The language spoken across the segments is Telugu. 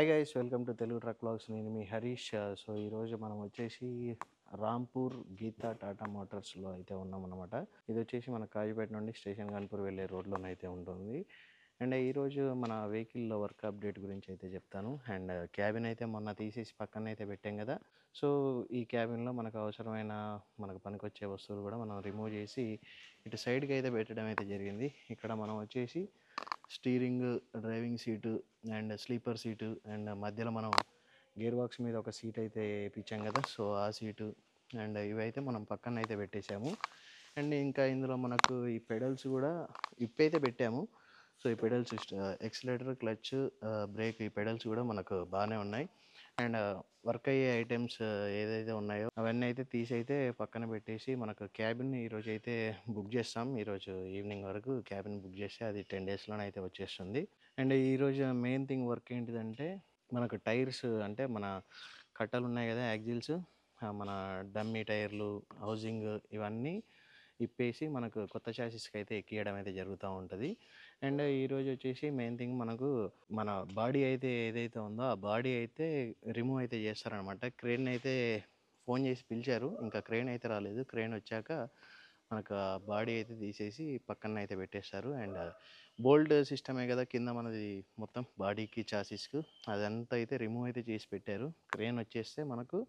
Hi guys, welcome to Telugu truck vlogs. నేను మీ హరీష్. సో ఈరోజు మనం వచ్చేసి రాంపూర్ గీతా టాటా మోటార్స్లో అయితే ఉన్నామన్నమాట. ఇది వచ్చేసి మన కాజీపేట నుండి స్టేషన్ కాన్పూర్ వెళ్ళే రోడ్లోనైతే ఉంటుంది. అండ్ ఈరోజు మన వెహికల్లో వర్క్ అప్డేట్ గురించి అయితే చెప్తాను. అండ్ క్యాబిన్ అయితే మొన్న తీసేసి పక్కన అయితే పెట్టాం కదా. సో ఈ క్యాబిన్లో మనకు అవసరమైన మనకు పనికొచ్చే వస్తువులు కూడా మనం రిమూవ్ చేసి ఇటు సైడ్కి అయితే పెట్టడం అయితే జరిగింది. ఇక్కడ మనం వచ్చేసి steering, driving seat and sleeper seat and మధ్యలో మనం గేర్ బాక్స్ మీద ఒక సీట్ అయితే వేయించాం కదా. సో ఆ సీటు అండ్ ఇవైతే మనం పక్కన అయితే పెట్టేశాము. అండ్ ఇంకా ఇందులో మనకు ఈ పెడల్స్ కూడా ఇప్పైతే పెట్టాము. సో ఈ పెడల్స్ ఎక్సిలేటర్, క్లచ్, బ్రేక్, ఈ పెడల్స్ కూడా మనకు బాగానే ఉన్నాయి. అండ్ వర్క్ అయ్యే ఐటమ్స్ ఏదైతే ఉన్నాయో అవన్నీ అయితే తీసి అయితే పక్కన పెట్టేసి మనకు క్యాబిన్ ఈరోజు అయితే బుక్ చేస్తాం. ఈరోజు ఈవినింగ్ వరకు క్యాబిన్ బుక్ చేస్తే అది 10 డేస్లోనే అయితే వచ్చేస్తుంది. అండ్ ఈరోజు మెయిన్ థింగ్ వర్క్ ఏంటిదంటే మనకు టైర్స్, అంటే మన కట్టలు ఉన్నాయి కదా, యాక్సిల్స్, మన డమ్మీ టైర్లు, హౌసింగ్, ఇవన్నీ ఇప్పేసి మనకు కొత్త చాసిస్కి అయితే ఎక్కియడం అయితే జరుగుతూ ఉంటుంది. అండ్ ఈరోజు వచ్చేసి మెయిన్ థింగ్ మనకు మన బాడీ అయితే ఏదైతే ఉందో ఆ బాడీ అయితే రిమూవ్ అయితే చేస్తారనమాట. క్రేన్ అయితే ఫోన్ చేసి పిలిచారు, ఇంకా క్రేన్ అయితే రాలేదు. క్రేన్ వచ్చాక మనకు ఆ బాడీ అయితే తీసేసి పక్కన అయితే పెట్టేస్తారు. అండ్ బోల్ట్ సిస్టమే కదా కింద మనది మొత్తం బాడీకి చాసిస్కు అదంతా అయితే రిమూవ్ అయితే చేసి పెట్టారు. క్రేన్ వచ్చేస్తే మనకు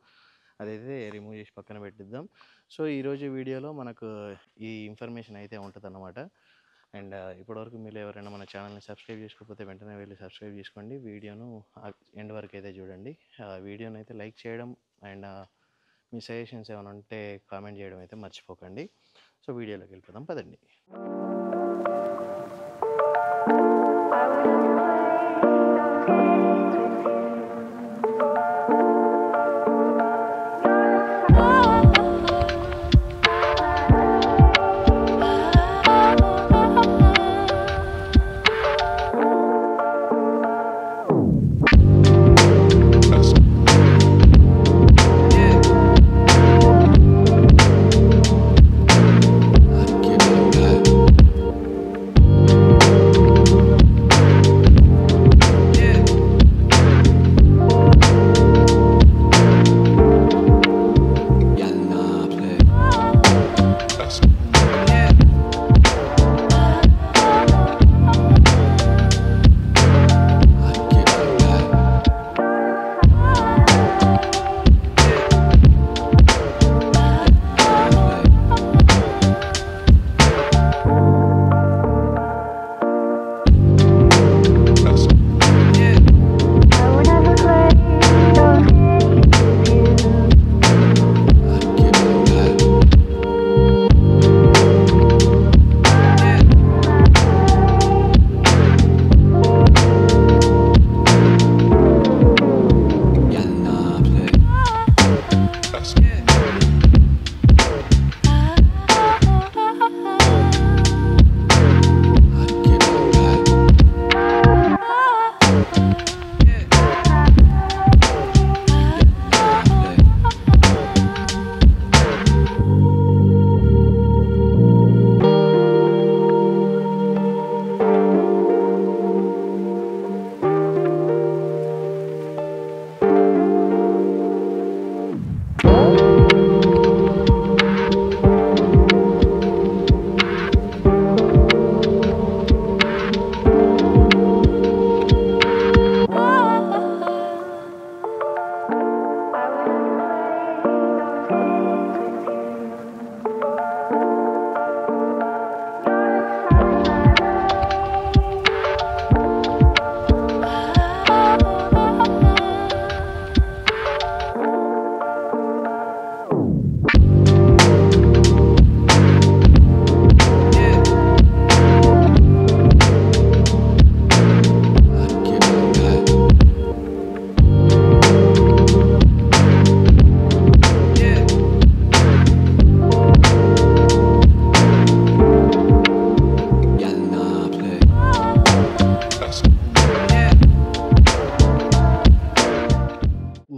అదైతే రిమూవ్ చేసి పక్కన పెట్టిద్దాం. సో ఈరోజు వీడియోలో మనకు ఈ ఇన్ఫర్మేషన్ అయితే ఉంటుంది అన్నమాట. అండ్ ఇప్పటివరకు మీరు ఎవరైనా మన ఛానల్ని సబ్స్క్రైబ్ చేసుకోకపోతే వెంటనే వెళ్ళి సబ్స్క్రైబ్ చేసుకోండి. వీడియోను ఎండ్ వరకు అయితే చూడండి. వీడియోని అయితే లైక్ చేయడం అండ్ మీ సజెషన్స్ ఏమైనా ఉంటే కామెంట్ చేయడం అయితే మర్చిపోకండి. సో వీడియోలోకి వెళ్ళిపోదాం పదండి.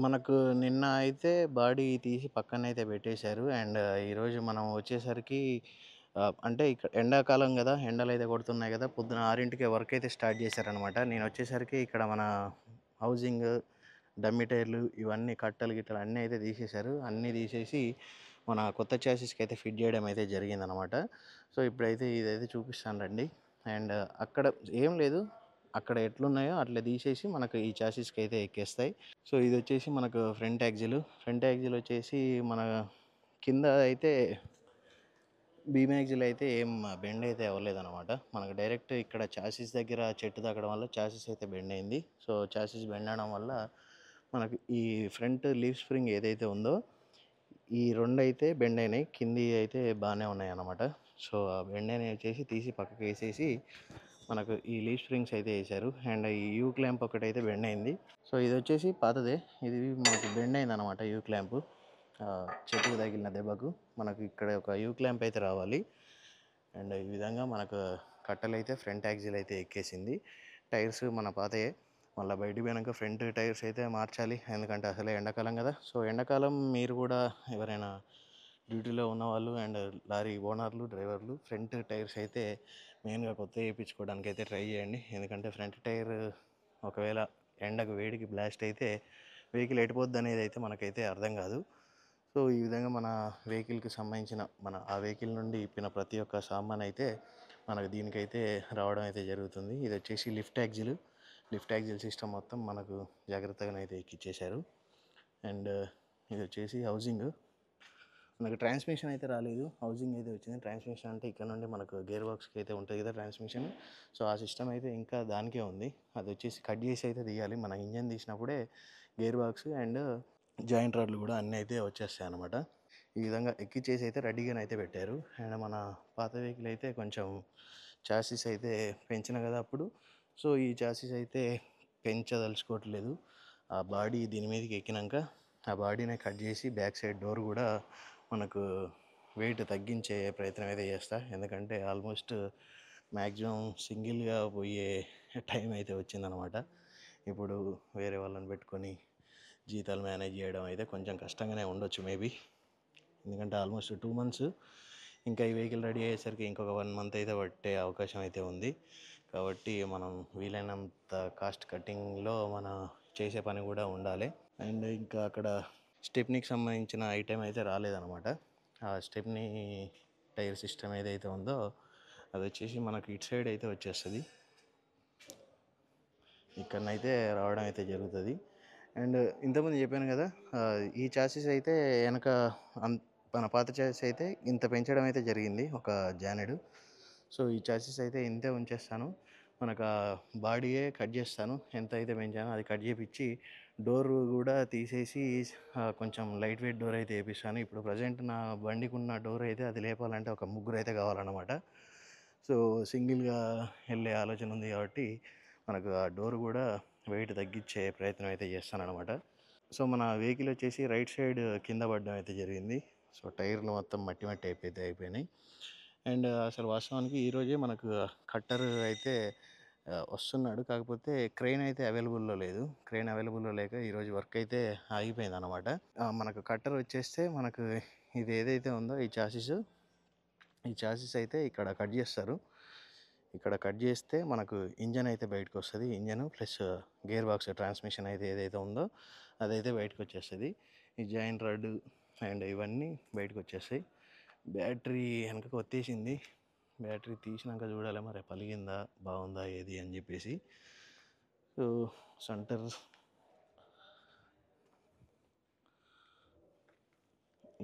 మనకు నిన్న అయితే బాడీ తీసి పక్కనైతే పెట్టేశారు. అండ్ ఈరోజు మనం వచ్చేసరికి అంటే ఇక్కడ ఎండాకాలం కదా, ఎండలు అయితే కొడుతున్నాయి కదా, పొద్దున 6కే వర్క్ అయితే స్టార్ట్ చేశారనమాట. నేను వచ్చేసరికి ఇక్కడ మన హౌసింగ్, డమ్మీ టైర్లు ఇవన్నీ కట్టలు గిట్టలు అన్నీ అయితే తీసేశారు. అన్నీ తీసేసి మన కొత్త చాసిస్కి అయితే ఫిట్ చేయడం అయితే జరిగిందనమాట. సో ఇప్పుడైతే ఇదైతే చూపిస్తాను రండి. అండ్ అక్కడ ఏం లేదు, అక్కడ ఎట్లున్నాయో అట్లా తీసేసి మనకు ఈ చాసిస్కి అయితే ఎక్కేస్తాయి. సో ఇది వచ్చేసి మనకు ఫ్రంట్ యాక్సిల్ వచ్చేసి మన కింద అయితే బీమ్ యాక్సిల్ అయితే ఏం బెండ్ అయితే అవ్వలేదన్నమాట. మనకు డైరెక్ట్ ఇక్కడ చాసిస్ దగ్గర చెట్టు తగ్గడం వల్ల చాసిస్ అయితే బెండ్ అయింది. సో చాసిస్ బెండ్ అవడం వల్ల మనకు ఈ ఫ్రంట్ లీఫ్ స్ప్రింగ్ ఏదైతే ఉందో ఈ రెండు అయితే బెండ్ అయినాయి, కింది అయితే బాగానే ఉన్నాయి అన్నమాట. సో ఆ బెండ్ అయినవి వచ్చేసి తీసి పక్కకి వేసేసి మనకు ఈ లీఫ్ స్ప్రింగ్స్ అయితే వేశారు. అండ్ ఈ యూ క్లాంప్ ఒకటైతే బెండ్ అయింది. సో ఇది వచ్చేసి పాతదే, ఇది మనకి బెండ్ అయింది అనమాట. యూ క్లాంప్ చెట్టుకు తగిలిన దెబ్బకు మనకు ఇక్కడ ఒక యూ క్లాంప్ అయితే రావాలి. అండ్ ఈ విధంగా మనకు కట్టలు అయితే ఫ్రంట్ యాక్సిల్ అయితే ఎక్కేసింది. టైర్స్ మన పాతయే, మళ్ళీ బయటికి పోయినాక ఫ్రంట్ టైర్స్ అయితే మార్చాలి, ఎందుకంటే అసలే ఎండాకాలం కదా. సో ఎండాకాలం మీరు కూడా ఎవరైనా డ్యూటీలో ఉన్నవాళ్ళు అండ్ లారీ ఓనర్లు, డ్రైవర్లు ఫ్రంట్ టైర్స్ అయితే మెయిన్గా కొత్త వేయించుకోవడానికి అయితే ట్రై చేయండి. ఎందుకంటే ఫ్రంట్ టైర్ ఒకవేళ ఎండకు వేడికి బ్లాస్ట్ అయితే వెహికల్ ఎటుపోద్ది అనేది అయితే మనకైతే అర్థం కాదు. సో ఈ విధంగా మన వెహికల్కి సంబంధించిన ఆ వెహికల్ నుండి ఇప్పిన ప్రతి ఒక్క సామాన్ అయితే మనకు దీనికైతే రావడం అయితే జరుగుతుంది. ఇది వచ్చేసి లిఫ్ట్ యాక్సిల్ సిస్టమ్ మొత్తం మనకు జాగ్రత్తగానైతే ఎక్కిచ్చేశారు. అండ్ ఇది వచ్చేసి హౌసింగ్, మనకు ట్రాన్స్మిషన్ అయితే రాలేదు, హౌసింగ్ అయితే వచ్చింది. ట్రాన్స్మిషన్ అంటే ఇక్కడ నుండి మనకు గేర్ బాక్స్కి అయితే ఉంటుంది కదా ట్రాన్స్మిషన్. సో ఆ సిస్టమ్ అయితే ఇంకా దానికే ఉంది. అది వచ్చేసి కట్ చేసి అయితే తీయాలి. మన ఇంజన్ తీసినప్పుడే గేర్ బాక్స్ అండ్ జాయింట్ రాడ్లు కూడా అన్నీ అయితే వచ్చేస్తాయి అన్నమాట. ఈ విధంగా ఎక్కిచ్చేసి అయితే రెడీగా అయితే పెట్టారు. అండ్ మన పాత వెహికల్ అయితే కొంచెం చాసిస్ అయితే పెంచిన కదా అప్పుడు. సో ఈ చాసిస్ అయితే పెంచదలుచుకోవట్లేదు. ఆ బాడీ దీని మీదకి ఎక్కినాక ఆ బాడీని కట్ చేసి బ్యాక్ సైడ్ డోర్ కూడా మనకు వెయిట్ తగ్గించే ప్రయత్నం అయితే చేస్తా. ఎందుకంటే ఆల్మోస్ట్ మ్యాక్సిమం సింగిల్గా పోయే టైం అయితే వచ్చిందనమాట. ఇప్పుడు వేరే వాళ్ళని పెట్టుకొని జీతాలు మేనేజ్ చేయడం అయితే కొంచెం కష్టంగానే ఉండొచ్చు మేబీ. ఎందుకంటే ఆల్మోస్ట్ 2 months, ఇంకా ఈ వెహికల్ రెడీ అయ్యేసరికి ఇంకొక 1 month అయితే పట్టే అవకాశం అయితే ఉంది. కాబట్టి మనం వీలైనంత కాస్ట్ కటింగ్లో మన చేసే పని కూడా ఉండాలి. అండ్ ఇంకా అక్కడ స్టెప్నీకి సంబంధించిన ఐటెం అయితే రాలేదన్నమాట. ఆ స్టెప్నీ టైర్ సిస్టమ్ ఏదైతే ఉందో అది వచ్చేసి మనకు ఇటు సైడ్ అయితే వచ్చేస్తుంది, ఇక్కడనైతే రావడం అయితే జరుగుతుంది. అండ్ ఇంతకుముందు చెప్పాను కదా, ఈ చాసిస్ అయితే వెనక మన పాత చాసిస్ అయితే ఇంత పెంచడం అయితే జరిగింది, ఒక జానెడు. సో ఈ చాసిస్ అయితే ఇంతే ఉంచేస్తాను. మనకు ఆ బాడీయే కట్ చేస్తాను, ఎంత అయితే పెంచానో అది కట్ చేపించి డోర్ కూడా తీసేసి కొంచెం లైట్ వెయిట్ డోర్ అయితే వేపిస్తాను. ఇప్పుడు ప్రజెంట్ నా బండికి ఉన్న డోర్ అయితే అది లేపాలంటే ఒక ముగ్గురు అయితే కావాలన్నమాట. సో సింగిల్గా వెళ్ళే ఆలోచన ఉంది కాబట్టి మనకు ఆ డోర్ కూడా వెయిట్ తగ్గించే ప్రయత్నం అయితే చేస్తానన్నమాట. సో మన వెహికల్ వచ్చేసి రైట్ సైడ్ కింద పడడం అయితే జరిగింది. సో టైర్లు మొత్తం మట్టి మట్టి అయిపోయినాయి. అండ్ అసలు వాస్తవానికి ఈరోజే మనకు కట్టర్ అయితే వస్తున్నాడు, కాకపోతే క్రెయిన్ అయితే అవైలబుల్లో లేదు. క్రెయిన్ అవైలబుల్లో లేక ఈరోజు వర్క్ అయితే ఆగిపోయింది అనమాట. మనకు కట్టర్ వచ్చేస్తే మనకు ఇది ఏదైతే ఉందో ఈ చాసిస్ అయితే ఇక్కడ కట్ చేస్తారు. ఇక్కడ కట్ చేస్తే మనకు ఇంజన్ అయితే బయటకు వస్తుంది. Engine plus gear box transmission అయితే ఏదైతే ఉందో అదైతే బయటకు వచ్చేస్తుంది. ఈ జాయింట్ రాడ్ అండ్ ఇవన్నీ బయటకు వచ్చేస్తాయి. బ్యాటరీ వెనకకు వచ్చేసింది, బ్యాటరీ తీసినాక చూడాలి మరి పలిగిందా బాగుందా ఏది అని చెప్పేసి. సో సెంటర్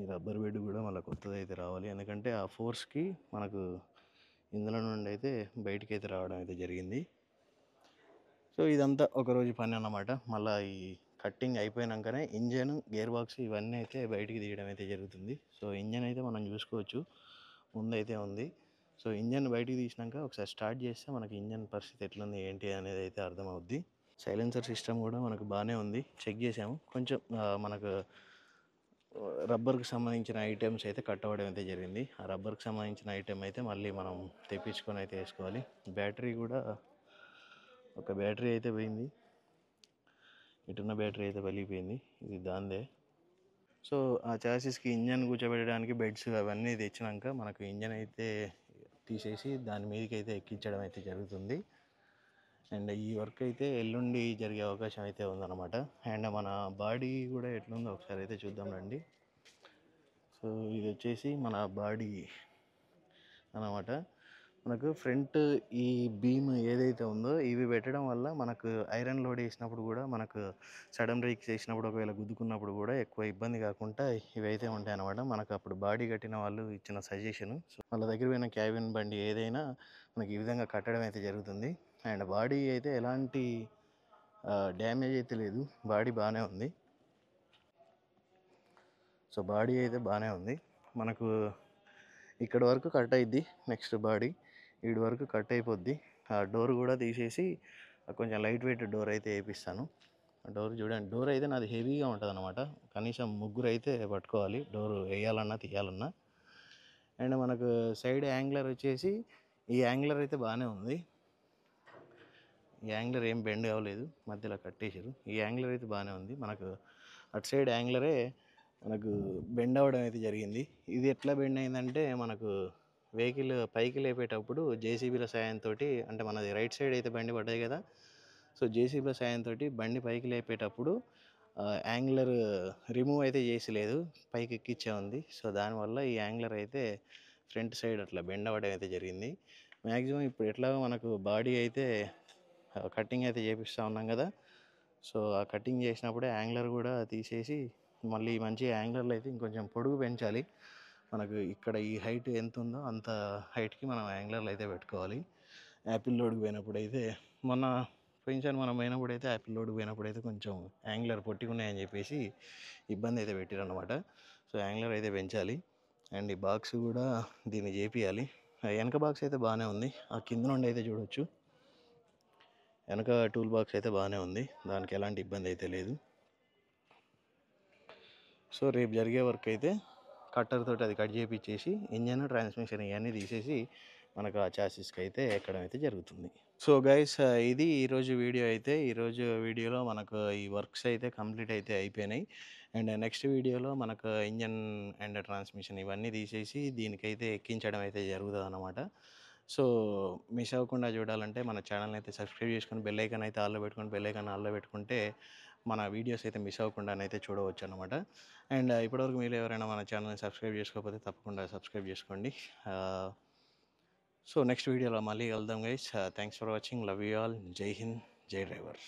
ఈ రబ్బర్ బెడ్ కూడా మళ్ళీ కొత్తది అయితే రావాలి, ఎందుకంటే ఆ ఫోర్స్కి మనకు ఇందులో నుండి అయితే బయటికి అయితే రావడం అయితే జరిగింది. సో ఇదంతా ఒకరోజు పని అన్నమాట. మళ్ళీ ఈ కట్టింగ్ అయిపోయినాకనే ఇంజన్, గేర్ బాక్స్ ఇవన్నీ అయితే బయటికి తీయడం అయితే జరుగుతుంది. సో ఇంజన్ అయితే మనం చూసుకోవచ్చు ముందైతే ఉంది. సో ఇంజన్ బయటికి తీసినాక ఒకసారి స్టార్ట్ చేస్తే మనకి ఇంజన్ పరిస్థితి ఎట్లుంది ఏంటి అనేది అయితే అర్థమవుద్ది. సైలెన్సర్ సిస్టమ్ కూడా మనకు బాగానే ఉంది, చెక్ చేసాము. కొంచెం మనకు రబ్బర్కి సంబంధించిన ఐటమ్స్ అయితే కట్ అవ్వడం అయితే జరిగింది. ఆ రబ్బర్కి సంబంధించిన ఐటెం అయితే మళ్ళీ మనం తెప్పించుకొని అయితే వేసుకోవాలి. బ్యాటరీ కూడా ఒక బ్యాటరీ అయితే పోయింది, ఇటున్న బ్యాటరీ అయితే పలిగిపోయింది, ఇది దాందే. సో ఆ చాసిస్కి ఇంజన్ కూర్చోబెట్టడానికి బెడ్స్ అవన్నీ తెచ్చినాక మనకు ఇంజన్ అయితే తీసేసి దాని మీదకి అయితే ఎక్కించడం అయితే జరుగుతుంది. అండ్ ఈ వర్క్ అయితే ఎల్లుండి జరిగే అవకాశం అయితే ఉందన్నమాట. అండ్ మన బాడీ కూడా ఎట్లుందో ఒకసారి అయితే చూద్దాం రండి. సో ఇది వచ్చేసి మన బాడీ అన్నమాట. మనకు ఫ్రంట్ ఈ బీమ్ ఏదైతే ఉందో ఇవి పెట్టడం వల్ల మనకు ఐరన్ లోడ్ వేసినప్పుడు కూడా మనకు సడన్ బ్రేక్స్ వేసినప్పుడు ఒకవేళ గుద్దుకున్నప్పుడు కూడా ఎక్కువ ఇబ్బంది కాకుండా ఇవైతే ఉంటాయి అన్నమాట. మనకు అప్పుడు బాడీ కట్టిన వాళ్ళు ఇచ్చిన సజెషన్. సో వాళ్ళ దగ్గర పోయిన క్యాబిన్ బండి ఏదైనా మనకి ఈ విధంగా కట్టడం అయితే జరుగుతుంది. అండ్ బాడీ అయితే ఎలాంటి డ్యామేజ్ అయితే లేదు, బాడీ బాగానే ఉంది. సో బాడీ అయితే బాగానే ఉంది. మనకు ఇక్కడ వరకు కట్ అయిద్ది, నెక్స్ట్ బాడీ ఈడి వరకు కట్ అయిపోద్ది. ఆ డోర్ కూడా తీసేసి కొంచెం లైట్ వెయిట్ డోర్ అయితే వేపిస్తాను. డోర్ చూడండి, డోర్ అయితే నాది హెవీగా ఉంటుంది అనమాట. కనీసం ముగ్గురు అయితే పట్టుకోవాలి డోర్ వేయాలన్నా తీయాలన్నా. అండ్ మనకు సైడ్ యాంగ్లర్ వచ్చేసి ఈ యాంగ్లర్ అయితే బాగానే ఉంది. ఈ యాంగ్లర్ ఏం బెండ్ అవ్వలేదు, మధ్యలో కట్టేసారు. ఈ యాంగ్లర్ అయితే బాగానే ఉంది. మనకు అటు సైడ్ యాంగ్లరే మనకు బెండ్ అవ్వడం అయితే జరిగింది. ఇది ఎట్లా బెండ్ అయిందంటే మనకు వెహికల్ పైకి లేపేటప్పుడు జేసీబీల సాయంతో, అంటే మనది రైట్ సైడ్ అయితే బండి పడ్డాయి కదా, సో జేసీబీల సాయంతో బండి పైకి లేపేటప్పుడు యాంగ్లర్ రిమూవ్ అయితే చేసి లేదు, పైకి ఎక్కించే ఉంది. సో దానివల్ల ఈ యాంగ్లర్ అయితే ఫ్రంట్ సైడ్ అట్లా బెండ్ అవ్వడం అయితే జరిగింది. మ్యాక్సిమం ఇప్పుడు ఎట్లాగో మనకు బాడీ అయితే కటింగ్ అయితే చేపిస్తూ ఉన్నాం కదా, సో ఆ కటింగ్ చేసినప్పుడే యాంగ్లర్ కూడా తీసేసి మళ్ళీ మంచి యాంగ్లర్లో అయితే ఇంకొంచెం పొడుగు పెంచాలి. మనకు ఇక్కడ ఈ హైట్ ఎంత ఉందో అంత హైట్కి మనం యాంగ్లర్లు అయితే పెట్టుకోవాలి. యాపిల్ లోడ్కి పోయినప్పుడు అయితే మొన్న పోయినసారి మనం పోయినప్పుడు అయితే యాపిల్ లోడ్కి పోయినప్పుడు అయితే కొంచెం యాంగ్లర్ పొట్టిగున్నాయని చెప్పేసి ఇబ్బంది అయితే పెట్టారనమాట. సో యాంగ్లర్ అయితే పెంచాలి. అండ్ ఈ బాక్స్ కూడా దీన్ని చేపియాలి. వెనక బాక్స్ అయితే బాగానే ఉంది, ఆ కింద నుండి అయితే చూడవచ్చు. వెనక టూల్ బాక్స్ అయితే బాగానే ఉంది, దానికి ఎలాంటి ఇబ్బంది అయితే లేదు. సో రేపు జరిగే వర్క్ అయితే కట్టర్ తోటి అది కట్ చేపించేసి ఇంజన్ ట్రాన్స్మిషన్ ఇవన్నీ తీసేసి మనకు ఆ చాసిస్కి అయితే ఎక్కడం అయితే జరుగుతుంది. సో గైస్, ఇది ఈరోజు వీడియో అయితే. ఈరోజు వీడియోలో మనకు ఈ వర్క్స్ అయితే కంప్లీట్ అయితే అయిపోయినాయి. అండ్ నెక్స్ట్ వీడియోలో మనకు ఇంజన్ అండ్ ట్రాన్స్మిషన్ ఇవన్నీ తీసేసి దీనికైతే ఎక్కించడం అయితే జరుగుతుంది అన్నమాట. సో మిస్ అవ్వకుండా చూడాలంటే మన ఛానల్ని అయితే సబ్స్క్రైబ్ చేసుకొని బెల్ ఐకాన్ అయితే ఆల్లో పెట్టుకొని, బెల్ ఐకాన్ ఆల్లో పెట్టుకుంటే మన వీడియోస్ అయితే మిస్ అవ్వకుండానైతే చూడవచ్చు అనమాట. అండ్ ఇప్పటివరకు మీరు ఎవరైనా మన ఛానల్ని సబ్స్క్రైబ్ చేసుకోకపోతే తప్పకుండా సబ్స్క్రైబ్ చేసుకోండి. సో నెక్స్ట్ వీడియోలో మళ్ళీ కలుద్దాం guys. Thanks for watching. Love you all. జై హింద్, జై డ్రైవర్.